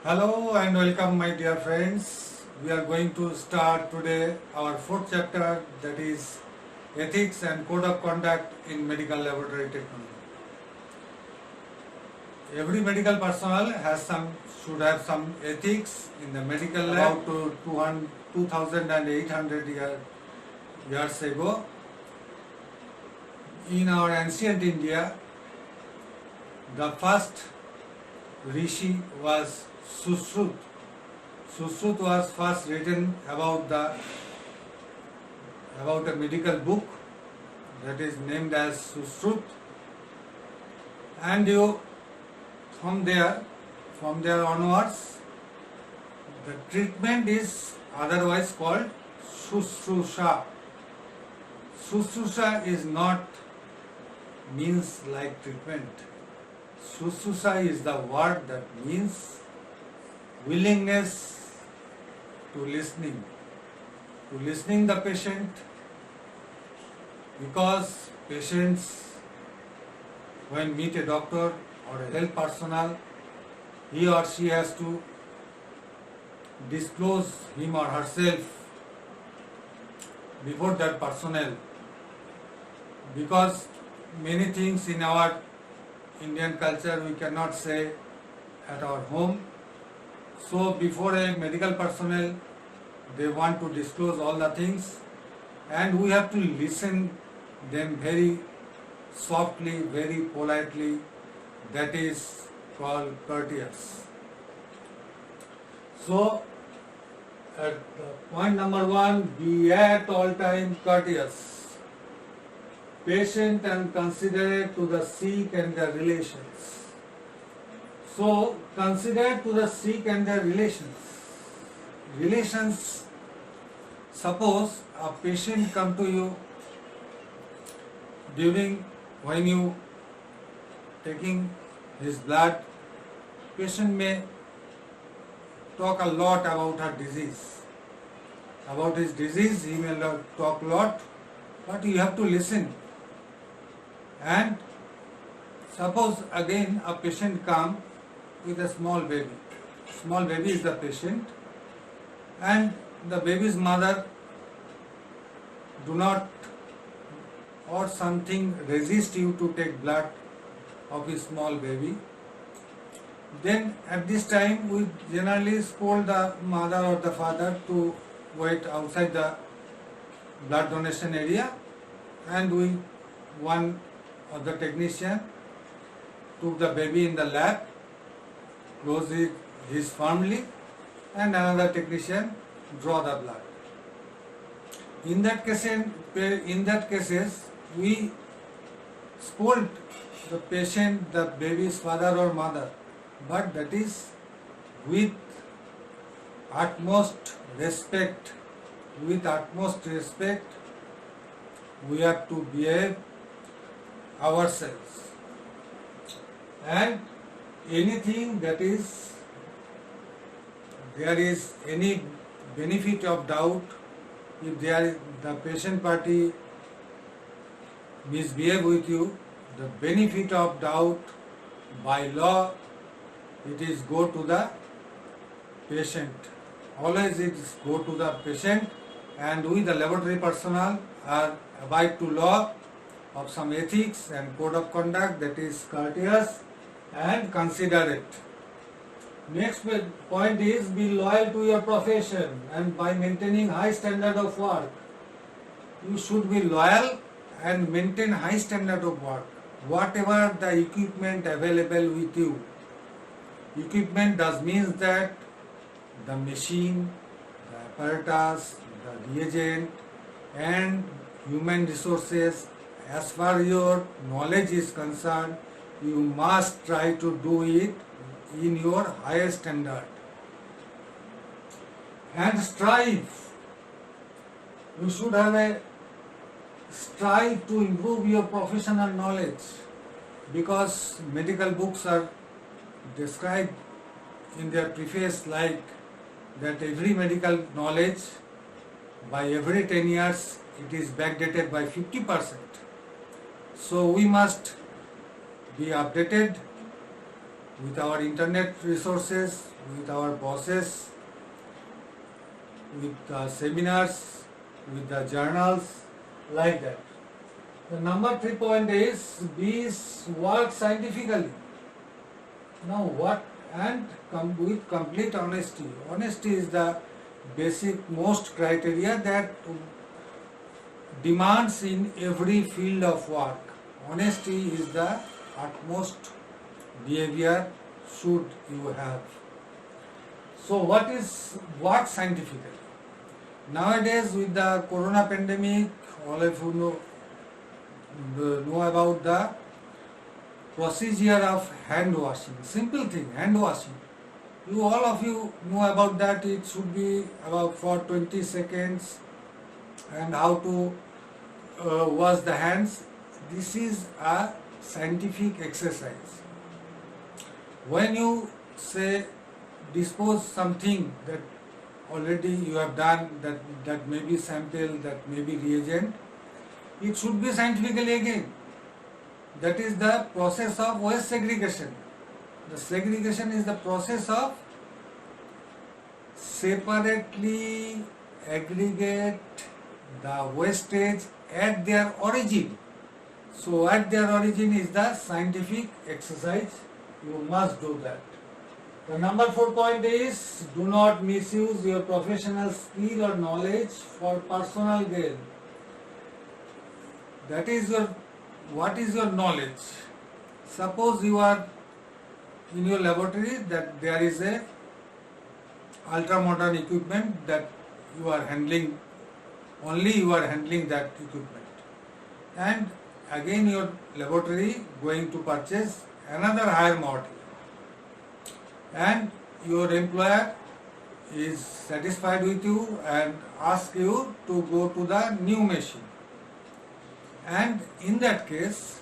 Hello and welcome, my dear friends. We are going to start today our fourth chapter, that is Ethics and Code of Conduct in Medical Laboratory Technology. Every medical personnel should have some ethics in the medical lab. About 2,800 years ago, in our ancient India, the first rishi was Sushrut. Sushrut was first written about a medical book that is named as Sushrut, and from there onwards, the treatment is otherwise called Sushrusha. Sushrusha is not means like treatment. Sushrusha is the word that means willingness to listening the patient, because patients, when meet a doctor or a health personnel, he or she has to disclose him or herself before that personnel, because many things in our Indian culture we cannot say at our home. So before a medical personnel, they want to disclose all the things, and we have to listen them very softly, very politely. That is called courteous. So at point number 1, be at all time courteous, patient and considerate to the sick and their relations. So, considerate to the sick and their relations. Relations, suppose a patient come to you when you taking his blood, patient may talk a lot about her disease. About his disease, he may talk a lot, but you have to listen. And suppose again a patient come with a small baby. Small baby is the patient, and the baby's mother do not or something resist you to take blood of his small baby. Then at this time we generally scold the mother or the father to wait outside the blood donation area, and one of the technician took the baby in the lab, close it firmly, and another technician draw the blood. In that cases, we scold the patient, the baby's father or mother, but that is with utmost respect. With utmost respect, we have to behave ourselves, and anything that is there is any benefit of doubt, if the patient party misbehave with you, the benefit of doubt by law, it is go to the patient. Always it is go to the patient, and we the laboratory personnel are abide to law of some ethics and code of conduct, that is courteous and considerate. Next point is be loyal to your profession, and by maintaining high standard of work. You should be loyal and maintain high standard of work. Whatever the equipment available with you, equipment does means that the machine, the apparatus, the reagent and human resources, as far as your knowledge is concerned, you must try to do it in your highest standard. And strive. You should have a strive to improve your professional knowledge, because medical books are described in their preface like that every medical knowledge by every 10 years it is backdated by 50%. So we must be updated with our internet resources, with our bosses, with the seminars, with the journals, like that. The number 3 point is work scientifically. Now what and with complete honesty. Honesty is the basic most criteria that demands in every field of work. Honesty is the utmost behavior should you have. So what is work scientifically? Nowadays with the corona pandemic, all of you know about the procedure of hand washing. Simple thing, hand washing. All of you know about that. It should be about for 20 seconds and how to wash the hands. This is a scientific exercise. When you say dispose something that already you have done, that may be sample, that may be reagent, it should be scientifically again. That is the process of waste segregation. The segregation is the process of separately aggregate the wastage at their origin. So at their origin is the scientific exercise. You must do that. The number 4 point is do not misuse your professional skill or knowledge for personal gain. That is what is your knowledge? Suppose you are in your laboratory that there is a ultra modern equipment that you are handling, only you are handling that equipment. And again your laboratory going to purchase another higher model. And your employer is satisfied with you and asks you to go to the new machine. And in that case,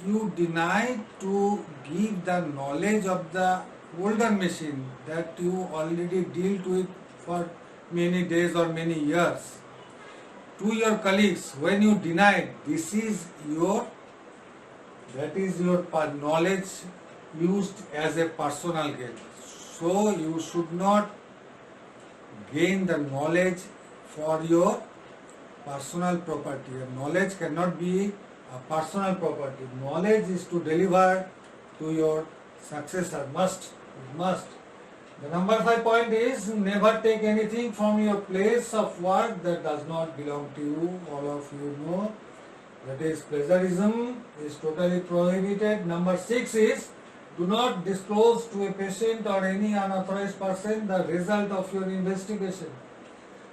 you deny to give the knowledge of the older machine that you already dealt with for many days or many years to your colleagues. When you deny this is your knowledge used as a personal gain. So you should not gain the knowledge for your personal property. Knowledge cannot be a personal property. Knowledge is to deliver to your successor. Must. The number 5 point is never take anything from your place of work that does not belong to you. All of you know that is plagiarism is totally prohibited. Number 6 is do not disclose to a patient or any unauthorized person the result of your investigation.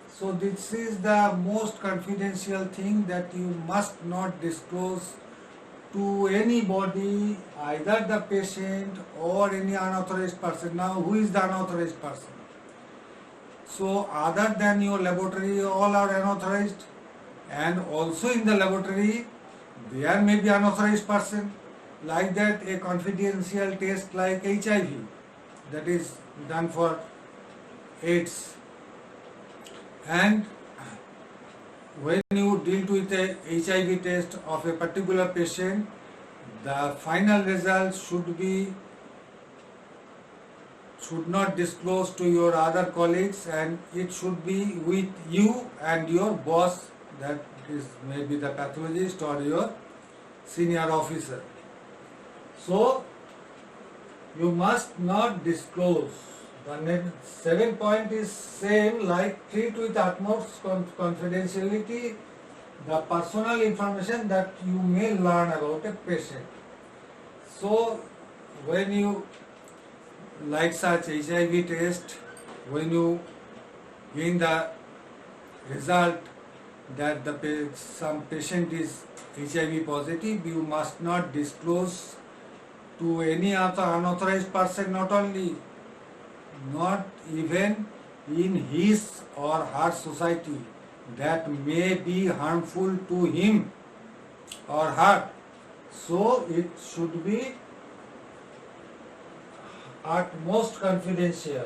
So this is the most confidential thing that you must not disclose to anybody, either the patient or any unauthorized person. Now who is the unauthorized person? So other than your laboratory, all are unauthorized, and also in the laboratory there may be unauthorized person. Like that, a confidential test like HIV that is done for AIDS. And when you deal with a HIV test of a particular patient, the final result should not disclose to your other colleagues, and it should be with you and your boss, that is maybe the pathologist or your senior officer. So you must not disclose. The 7 point is same, like treat with utmost confidentiality the personal information that you may learn about a patient. So when you, like such HIV test, when you gain the result that some patient is HIV positive, you must not disclose to any other unauthorized person, not even in his or her society, that may be harmful to him or her. So it should be utmost confidential.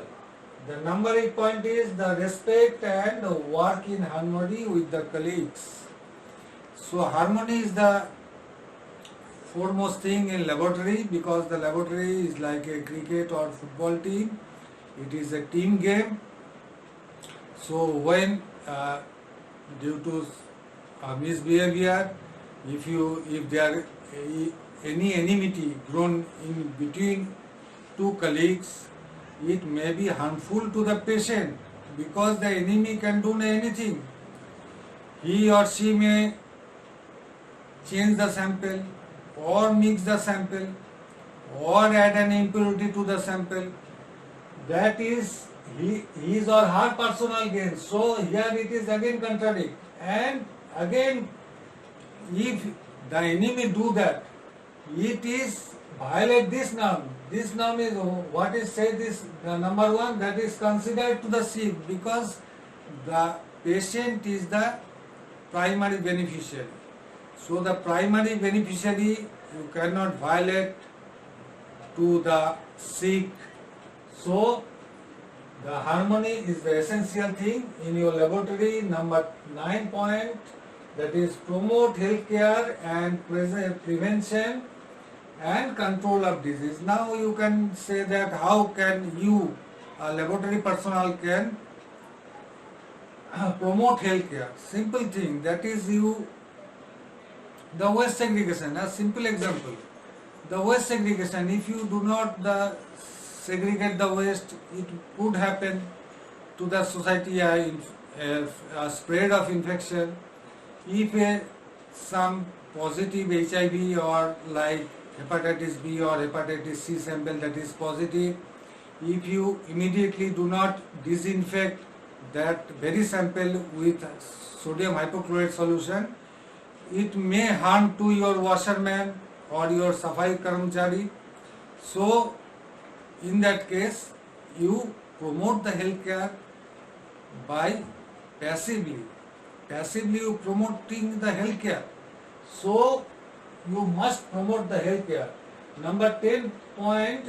The number 8 point is the respect and work in harmony with the colleagues. So harmony is the foremost thing in laboratory, because the laboratory is like a cricket or football team. it is a team game. So when due to misbehavior, if there any enmity grown in between two colleagues, it may be harmful to the patient because the enemy can do anything. He or she may change the sample or mix the sample or add an impurity to the sample. That is his or her personal gain. So here it is again contradict. And again, if the enemy do that, it is violate this norm. This norm is what is said is the number one, that is considered to the sick, because the patient is the primary beneficiary. So the primary beneficiary you cannot violate to the sick. So the harmony is the essential thing in your laboratory. Number 9 point, that is promote healthcare and prevention and control of disease. Now you can say that how can you, laboratory personnel, can promote healthcare? Simple thing, that is the waste segregation. A simple example, the waste segregation. If you do not segregate the waste, it could happen to the society a spread of infection. If some positive HIV or like hepatitis B or hepatitis C sample that is positive, if you immediately do not disinfect that very sample with sodium hypochlorite solution, it may harm to your washerman or your safai karamchari. So in that case, you promote the healthcare by passively you promoting the healthcare. So you must promote the healthcare. Number 10 point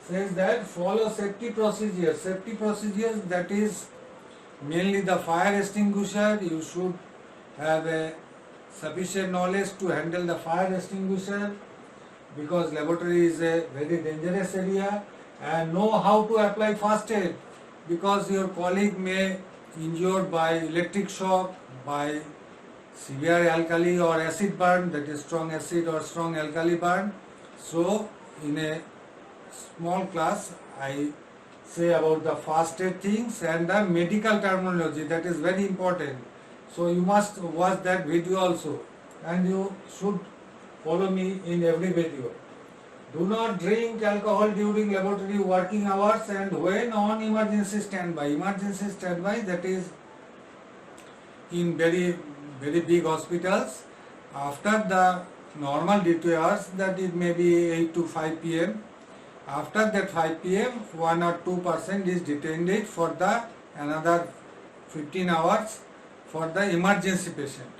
says that follow safety procedures. Safety procedures, that is mainly the fire extinguisher. You should have a sufficient knowledge to handle the fire extinguisher, because laboratory is a very dangerous area, and know how to apply first aid, because your colleague may injured by electric shock, by severe alkali or acid burn, that is strong acid or strong alkali burn. So in a small class I say about the first aid things and the medical terminology, that is very important. So you must watch that video also, and you should follow me in every video. Do not drink alcohol during laboratory working hours and when on emergency standby. Emergency standby, that is in very big hospitals after the normal duty hours, that it may be 8 to 5 p.m. After that 5 p.m. 1 or 2% is detained for the another 15 hours for the emergency patient.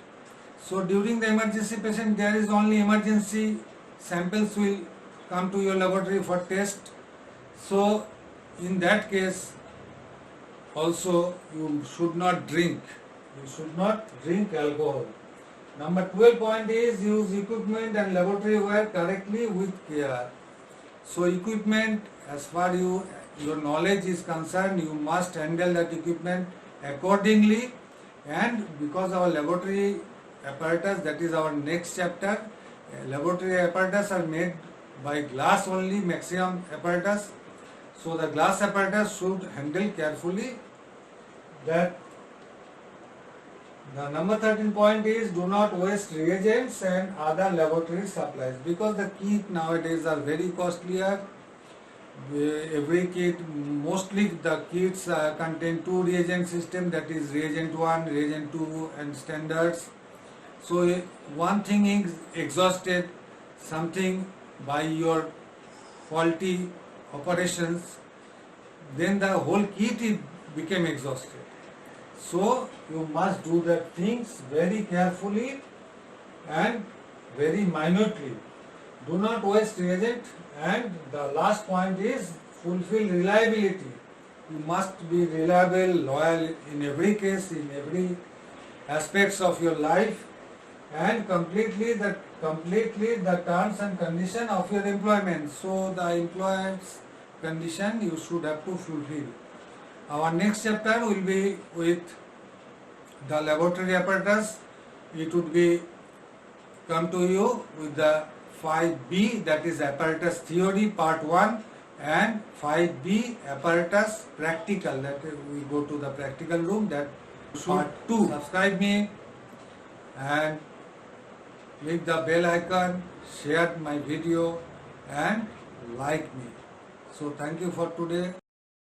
So during the emergency patient, there is only emergency samples will come to your laboratory for test. So in that case also you should not drink. You should not drink alcohol. Number 12 point is use equipment and laboratory wear correctly with care. So equipment, as far your knowledge is concerned, you must handle that equipment accordingly, and because our laboratory apparatus, that is our next chapter, laboratory apparatus are made by glass only, maximum apparatus. So the glass apparatus should handle carefully that. The number 13 point is do not waste reagents and other laboratory supplies, because the kit nowadays are very costlier. Every kit, mostly the kits contain two reagent system, that is reagent 1, reagent 2 and standards. So one thing is exhausted, something by your faulty operations, then the whole kit became exhausted. So you must do the things very carefully and very minutely. Do not waste reagent. And the last point is fulfill reliability. You must be reliable, loyal in every case, in every aspects of your life, and completely the terms and condition of your employment. So the employers condition you should have to fulfill. Our next chapter will be with the laboratory apparatus. It would be come to you with the 5B, that is apparatus theory part 1, and 5B apparatus practical, that we go to the practical room, that part 2. Subscribe me and click the bell icon, share my video and like me. So thank you for today.